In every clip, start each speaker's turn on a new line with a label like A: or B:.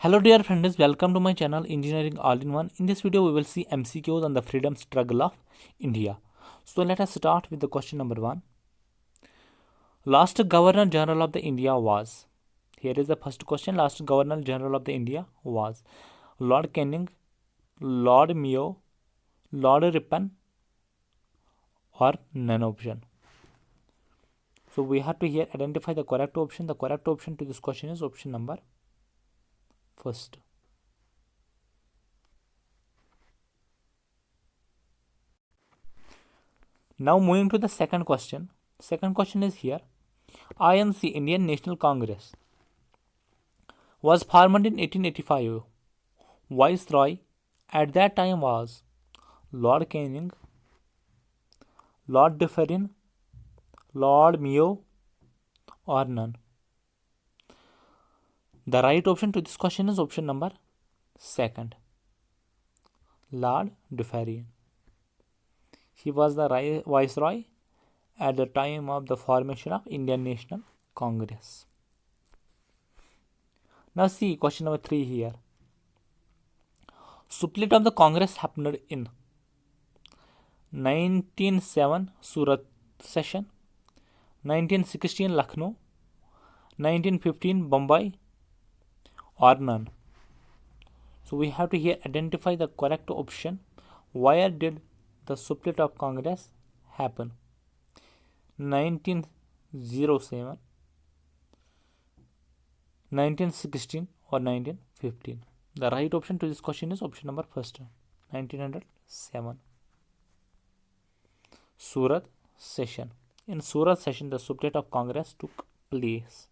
A: Hello dear friends, welcome to my channel Engineering All-in-One. In this video we will see MCQs on the freedom struggle of India. So let us start with the question number 1. Last Governor General of the India was. Here is the first question. Last Governor General of the India was Lord Canning, Lord Mayo, Lord Ripon, or none option. So we have to here identify the correct option. The correct option to this question is option number first. Now moving to the second question. Second question is here. INC, Indian National Congress, was formed in 1885. Viceroy at that time was Lord Canning, Lord Dufferin, Lord Mayo, or none. The right option to this question is option number second. Lord Dufferin. He was the Viceroy at the time of the formation of Indian National Congress. Now see question number 3 here. Split of the Congress happened in 1907 Surat session, 1916 Lucknow, 1915 Bombay, or none. So we have to here identify the correct option. Where did the split of Congress happen? 1907, 1916, or 1915? The right option to this question is option number first, 1907. Surat session. In Surat session, the split of Congress took place.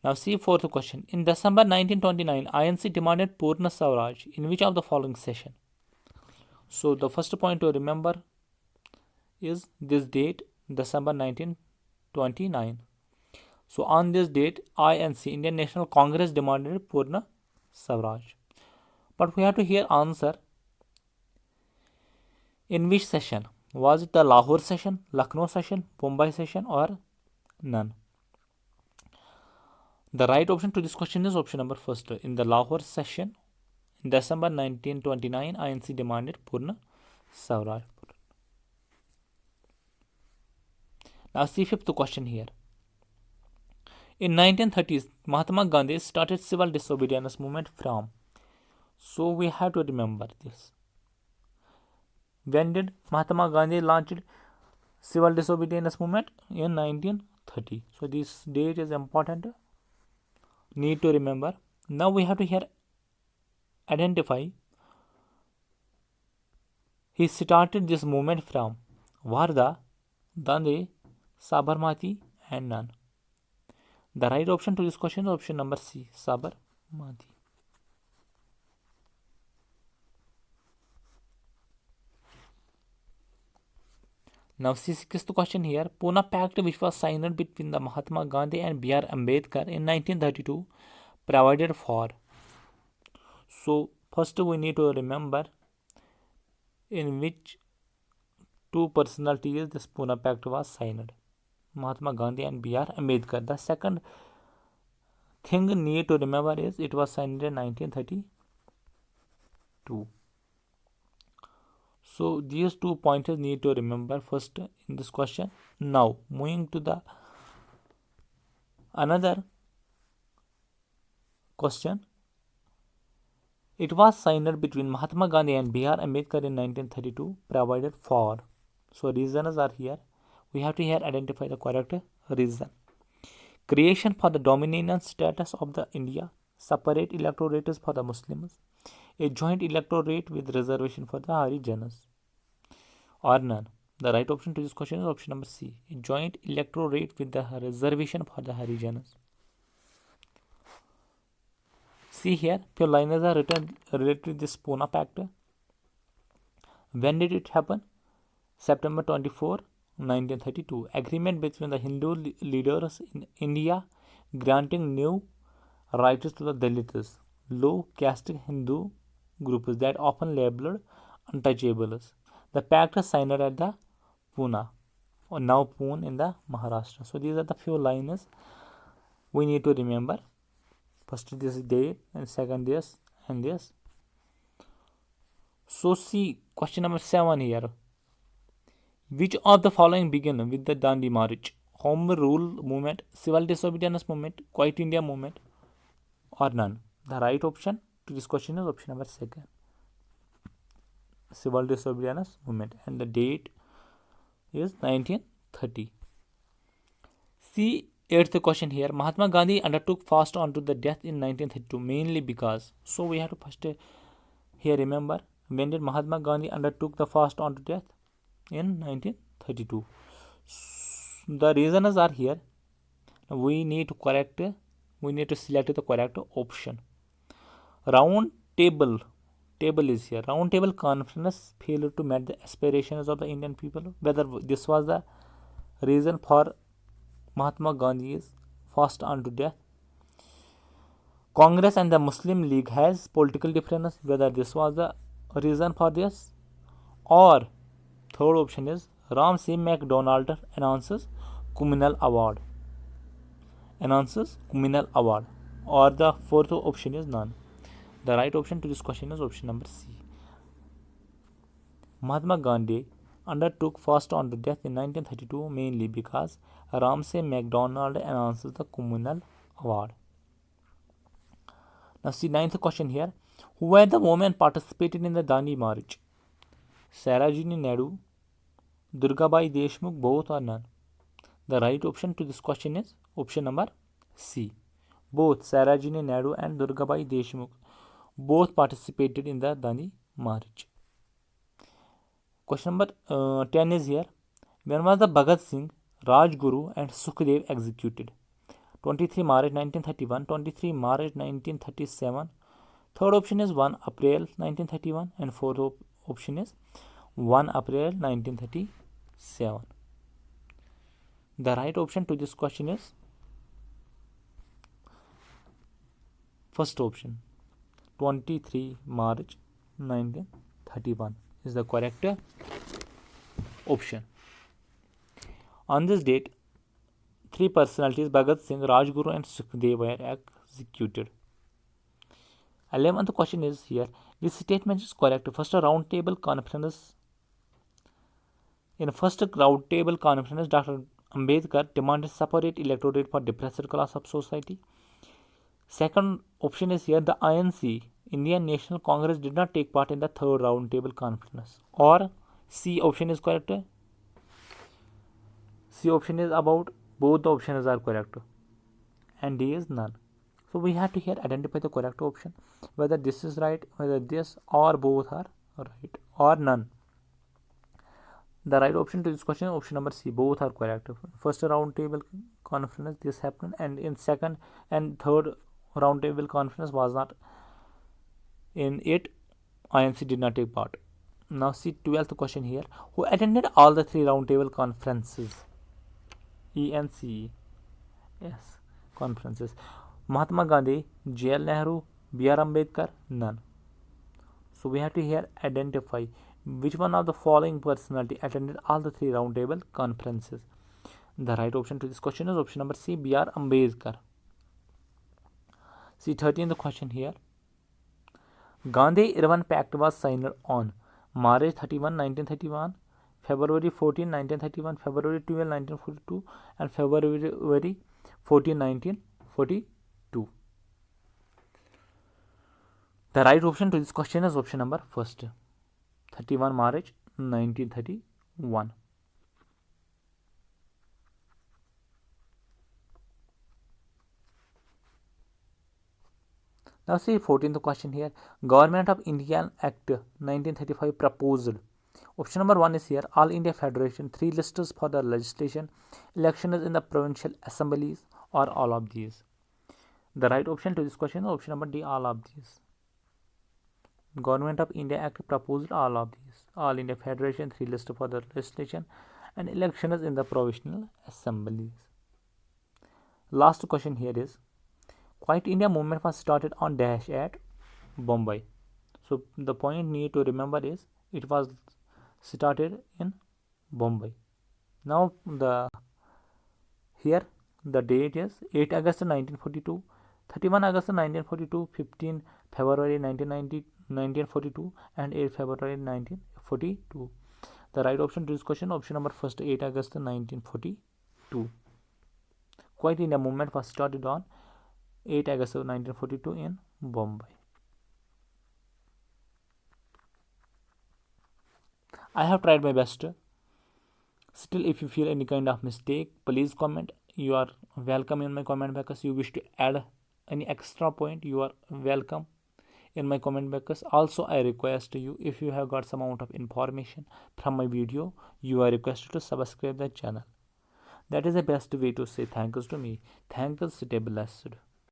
A: Now see fourth question. In December 1929, INC demanded Purna Swaraj in which of the following session? So the first point to remember is this date, December 1929. So on this date, INC, Indian National Congress, demanded Purna Swaraj. But we have to here answer in which session? Was it the Lahore session, Lucknow session, Bombay session, or none? The right option to this question is option number first. In the Lahore session, in December 1929, INC demanded Purna Swaraj. Now see fifth question here. In 1930s, Mahatma Gandhi started civil disobedience movement from. So we have to remember this. When did Mahatma Gandhi launched civil disobedience movement? In 1930. So this date is important. Need to remember. Now we have to here identify he started this movement from Wardha, Dande, Sabarmati, and none. The right option to this question is option number C, Sabarmati. Now see sixth question here. Pune Pact, which was signed between the Mahatma Gandhi and B.R. Ambedkar in 1932, provided for. So first we need to remember in which two personalities this Pune Pact was signed. Mahatma Gandhi and B.R. Ambedkar. The second thing need to remember is it was signed in 1932. So these 2 pointers need to remember first in this question. Now moving to the another question. It was signed between Mahatma Gandhi and B.R. Ambedkar in 1932, provided for. So reasons are here. We have to here identify the correct reason. Creation for the dominant status of the India, separate electorates for the Muslims, a joint electorate with reservation for the Harijanas, or none. The right option to this question is option number C, a joint electorate with the reservation for the Harijanas. See here, few lines are written related to this Pune Pact. When did it happen? September 24, 1932. Agreement between the Hindu leaders in India granting new rights to the Dalits, low caste Hindu groups that often labeled untouchables. The pact is signed at the Pune, or now Pune in the Maharashtra. So these are the few lines we need to remember. First this date and second this and this. So see question number 7 here. Which of the following began with the Dandi March? Home Rule Movement, Civil Disobedience Movement, Quiet India Movement, or none? The right option to this question is option number 2, Civil Disobedience Movement, and the date is 1930. See, eighth question here. Mahatma Gandhi undertook fast on to the death in 1932 mainly because. So we have to first here remember, when did Mahatma Gandhi undertook the fast on to death? In 1932. The reasons are here. We need to select the correct option. Round table is here. Round table conference failed to meet the aspirations of the Indian people. Whether this was the reason for Mahatma Gandhi's fast unto death. Congress and the Muslim League has political difference. Whether this was the reason for this, or third option is Ram C. McDonald announces communal award. Or the fourth option is none. The right option to this question is option number C. Mahatma Gandhi undertook fast on to death in 1932 mainly because Ramsay MacDonald announces the communal award. Now see ninth question here. Who were the women participated in the Dandi March? Sarojini Naidu, Durgabai Deshmukh, both or none? The right option to this question is option number C. Both Sarojini Naidu and Durgabai Deshmukh both participated in the Dandi March. Question number 10 is here. When was the Bhagat Singh, Rajguru and Sukhdev executed? 23 March 1931, 23 March 1937. Third option is 1 April 1931 and fourth option is 1 April 1937. The right option to this question is first option, 23 March 1931 is the correct option. On this date, three personalities Bhagat Singh, Rajguru and Sukhdev were executed. 11th question is here. This statement is correct. First round table conference. In first round table conference, Dr. Ambedkar demanded separate electorate for depressed class of society. Second option is here. The INC, Indian National Congress, did not take part in the third round table conference. Or C option is correct. C option is about both the options are correct. And D is none. So we have to here identify the correct option. Whether this is right, whether this or both are right or none. The right option to this question is option number C. Both are correct. First round table conference this happened, and in second and third round table conference was not in it. INC did not take part. Now see 12th question here. Who attended all the three round table conferences? ENCE. Yes, conferences. Mahatma Gandhi, J.L. Nehru, B.R. Ambedkar, none. So we have to here identify which one of the following personality attended all the three round table conferences. The right option to this question is option number C, B.R. Ambedkar. See 13th question here. Gandhi-Irwin Pact was signed on March 31, 1931, February 14, 1931, February 12, 1942, and February 14, 1942. The right option to this question is option number first, 31 March 1931. Now see 14th question here. Government of India Act 1935 proposed. Option number 1 is here. All India Federation, 3 lists for the legislation, elections in the provincial assemblies, or all of these. The right option to this question is option number D, all of these. Government of India Act proposed all of these. All India Federation, 3 lists for the legislation, and elections in the provincial assemblies. Last question here is, Quiet India movement was started on dash at Bombay. So the point need to remember is it was started in Bombay. Now the date is 8 August 1942, 31 August 1942, 15 February 1942, and 8 February 1942. The right option to this question, option number first, 8 August 1942. Quit India movement was started on 8 August 1942 in Bombay. I have tried my best. Still, if you feel any kind of mistake, please comment. You are welcome in my comment box. You wish to add any extra point, you are welcome in my comment box. Also, I request you, if you have got some amount of information from my video, you are requested to subscribe the channel. That is the best way to say thanks to me. Thanks, stay blessed.